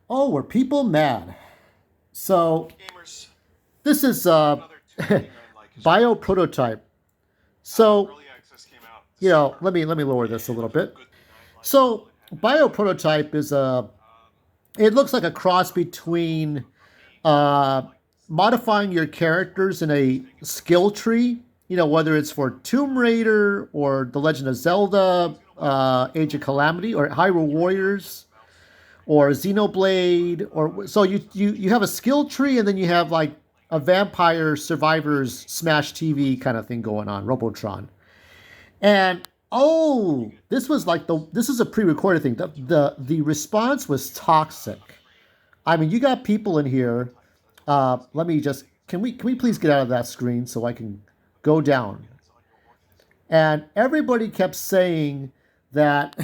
Oh, were people mad? So this is bio prototype. So let me lower this a little bit. So bio prototype is a. It looks like a cross between uh, modifying your characters in a skill tree. Whether it's for Tomb Raider or The Legend of Zelda, Age of Calamity, or Hyrule Warriors, or Xenoblade, or so you have a skill tree, and then you have like a Vampire Survivors Smash TV kind of thing going on, Robotron. And oh, this is a pre-recorded thing. The response was toxic. I mean, you got people in here. Let me just can we please get out of that screen so I can go down? And everybody kept saying that.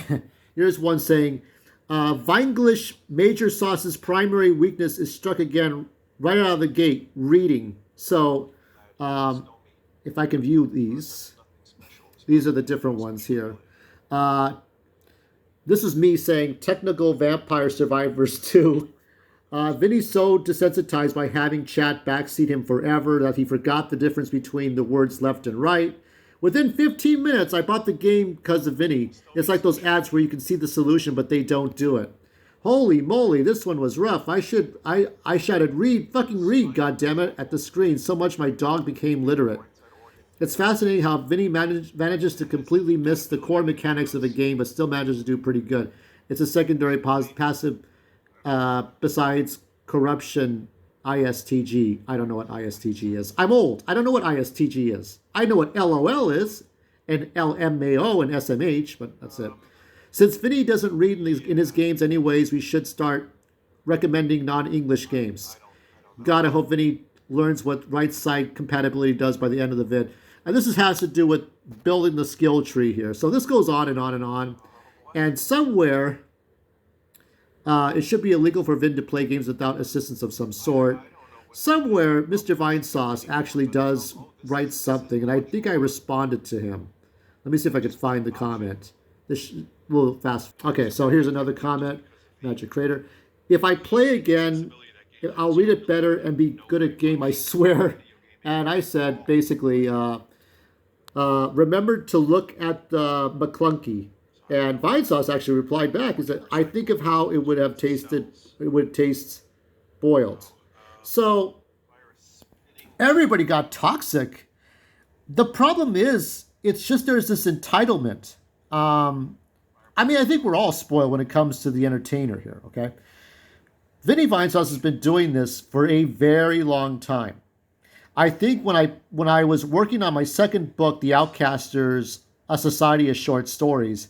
Here's one saying, Vinglish Major Sauce's primary weakness is struck again right out of the gate, reading. So, um, if I can view these are the different ones here. Uh, this is me saying Technical Vampire Survivors 2. Vinny's so desensitized by having chat backseat him forever that he forgot the difference between the words left and right. Within 15 minutes, I bought the game because of Vinny. It's like those ads where you can see the solution, but they don't do it. Holy moly, this one was rough. I shouted, read, fucking read, goddammit, at the screen so much my dog became literate. It's fascinating how Vinny manages to completely miss the core mechanics of the game, but still manages to do pretty good. It's a secondary passive besides corruption. ISTG. I don't know what ISTG is. I'm old. I don't know what ISTG is. I know what LOL is, and LMAO and SMH, but that's it. Since Vinny doesn't read in his games anyways, we should start recommending non-English games. God, I hope Vinny learns what right side compatibility does by the end of the vid. And has to do with building the skill tree here. So this goes on and on and on. And somewhere it should be illegal for Vin to play games without assistance of some sort. Somewhere, Mr. Vinesauce actually does write something, and I think I responded to him. Let me see if I can find the comment. This a little fast. Okay, so here's another comment. Magic Crater. If I play again, I'll read it better and be good at game, I swear. And I said, basically, remember to look at the McClunky. And Vinesauce actually replied back, is that I think of how it would have tasted, it would taste boiled. So everybody got toxic. The problem is, it's just there's this entitlement. I mean, I think we're all spoiled when it comes to the entertainer here, okay? Vinny Vinesauce has been doing this for a very long time. I think when I was working on my second book, The Outcasters, A Society of Short Stories,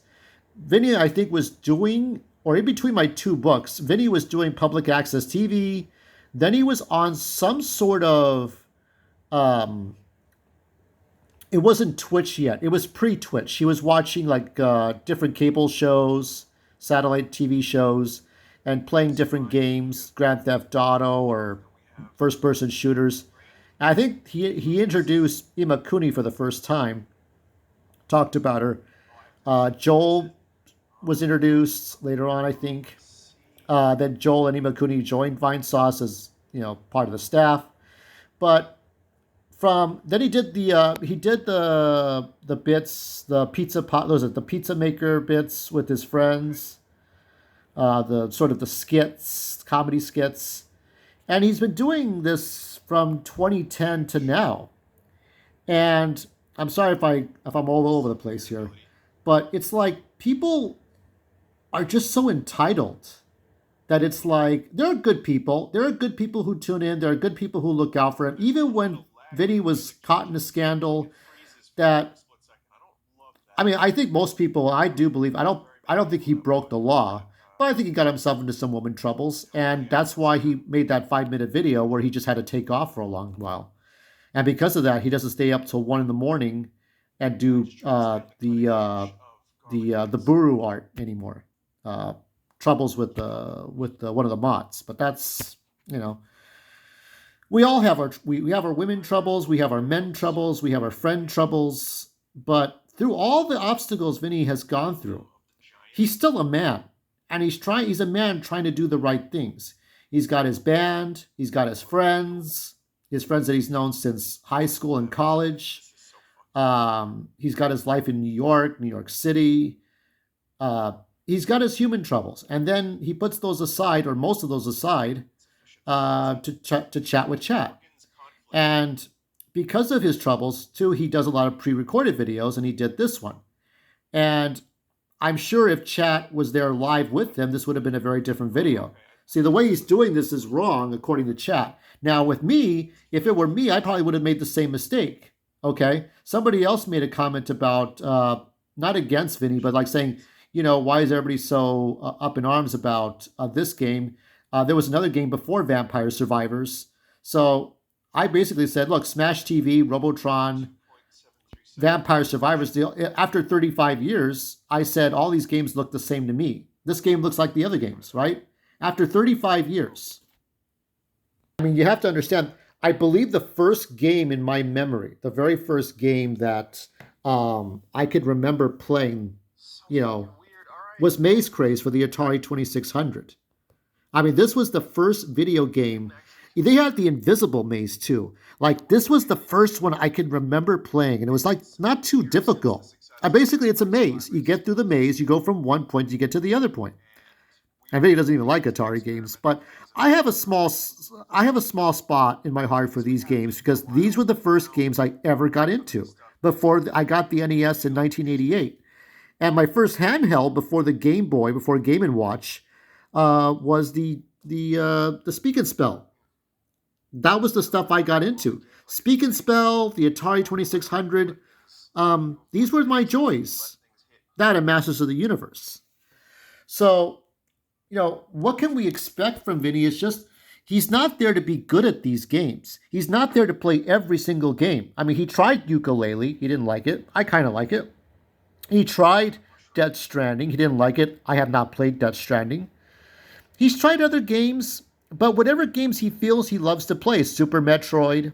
Vinny, I think, was doing, or in between my two books, Vinny was doing public access TV. Then he was on some sort of, it wasn't Twitch yet. It was pre-Twitch. He was watching like different cable shows, satellite TV shows, and playing different games, Grand Theft Auto or first-person shooters. And I think he introduced Ima Kuni for the first time, talked about her. Joel was introduced later on, I think. Then Joel and Imakuni joined Vinesauce as part of the staff. But from then he did the bits, the pizza pot, those are the pizza maker bits with his friends, the sort of the skits, comedy skits, and he's been doing this from 2010 to now. And I'm sorry if I'm all over the place here, but it's like people are just so entitled that it's like there are good people. There are good people who tune in. There are good people who look out for him. Even when Vinny was caught in a scandal, that I mean, I think most people, I do believe, I don't think he broke the law, but I think he got himself into some woman troubles, and that's why he made that 5 minute video where he just had to take off for a long while. And because of that, he doesn't stay up till 1 in the morning and do the Buru art anymore. Uh, Troubles with the one of the mods, but that's we all have we have our women troubles, we have our men troubles, we have our friend troubles, but through all the obstacles Vinny has gone through, he's still a man, and he's a man trying to do the right things. He's got his band, he's got his friends that he's known since high school and college. He's got his life in New York City. Uh, he's got his human troubles, and then he puts those aside, or most of those aside, to chat with chat. And because of his troubles, too, he does a lot of pre-recorded videos, and he did this one. And I'm sure if chat was there live with him, this would have been a very different video. See, the way he's doing this is wrong, according to chat. Now, with me, if it were me, I probably would have made the same mistake. Okay? Somebody else made a comment about, not against Vinny, but like saying, why is everybody so up in arms about this game? There was another game before Vampire Survivors. So I basically said, look, Smash TV, Robotron, Vampire Survivors, after 35 years, I said all these games look the same to me. This game looks like the other games, right? After 35 years. I mean, you have to understand, I believe the first game in my memory, the very first game that I could remember playing, was Maze Craze for the Atari 2600. I mean, this was the first video game. They had the Invisible Maze too. Like, this was the first one I could remember playing, and it was like not too difficult. Basically, it's a maze. You get through the maze, you go from one point, you get to the other point. And Vinny doesn't even like Atari games, but I have a small spot in my heart for these games because these were the first games I ever got into before I got the NES in 1988. And my first handheld before the Game Boy, before Game & Watch, was the Speak and Spell. That was the stuff I got into. Speak and Spell, the Atari 2600. These were my joys. That and Masters of the Universe. So, what can we expect from Vinny is just, he's not there to be good at these games. He's not there to play every single game. I mean, he tried Yooka-Laylee. He didn't like it. I kind of like it. He tried Death Stranding. He didn't like it. I have not played Death Stranding. He's tried other games, but whatever games he feels he loves to play, Super Metroid,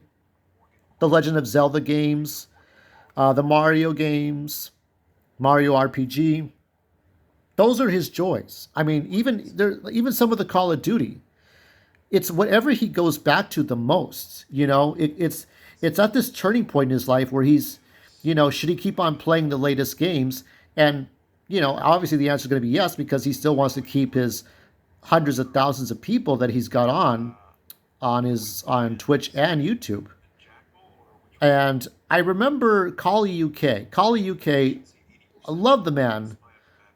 the Legend of Zelda games, the Mario games, Mario RPG, those are his joys. I mean, even some of the Call of Duty, it's whatever he goes back to the most. It's at this turning point in his life where he's, should he keep on playing the latest games? And, obviously the answer is going to be yes, because he still wants to keep his hundreds of thousands of people that he's got on Twitch and YouTube. And I remember Kali UK. Kali UK, I love the man.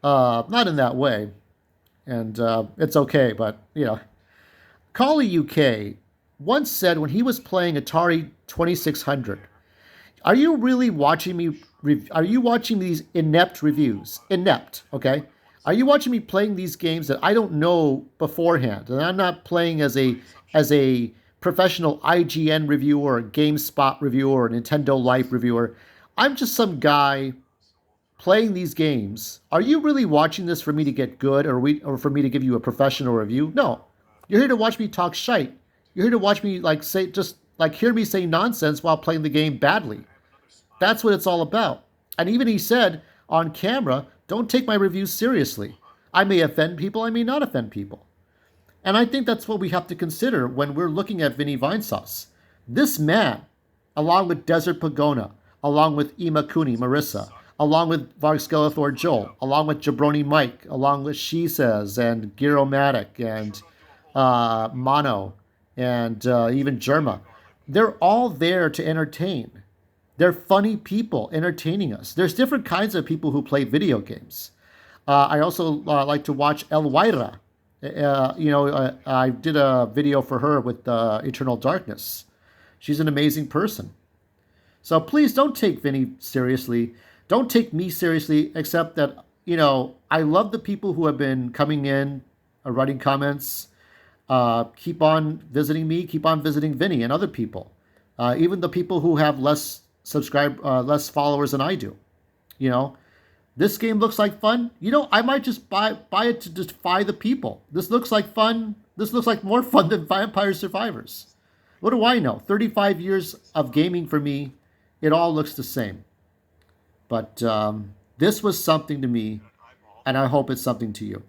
Not in that way. And it's okay, but, Kali UK once said when he was playing Atari 2600, are you really watching me? Are you watching these inept reviews? Inept, okay? Are you watching me playing these games that I don't know beforehand? And I'm not playing as a professional IGN reviewer, or GameSpot reviewer, or Nintendo Life reviewer. I'm just some guy playing these games. Are you really watching this for me to get good, or for me to give you a professional review? No. You're here to watch me talk shite. You're here to watch me hear me say nonsense while playing the game badly. That's what it's all about. And even he said on camera, don't take my reviews seriously. I may offend people, I may not offend people. And I think that's what we have to consider when we're looking at Vinny Vinesauce. This man, along with Desert Pagona, along with Imakuni Marissa, along with Varg Skeletor Joel, along with Jabroni Mike, along with She Says and Giromatic and Mono and even Germa, they're all there to entertain. They're funny people entertaining us. There's different kinds of people who play video games. I also like to watch Elwira. I did a video for her with Eternal Darkness. She's an amazing person. So please don't take Vinny seriously. Don't take me seriously, except that, I love the people who have been coming in, writing comments. Keep on visiting me. Keep on visiting Vinny and other people. Even the people who have less followers than I do. This game looks like fun. I might just buy it to defy the people. This looks like fun. This looks like more fun than Vampire Survivors. What do I know? 35 years of gaming for me, it all looks the same. But this was something to me, and I hope it's something to you.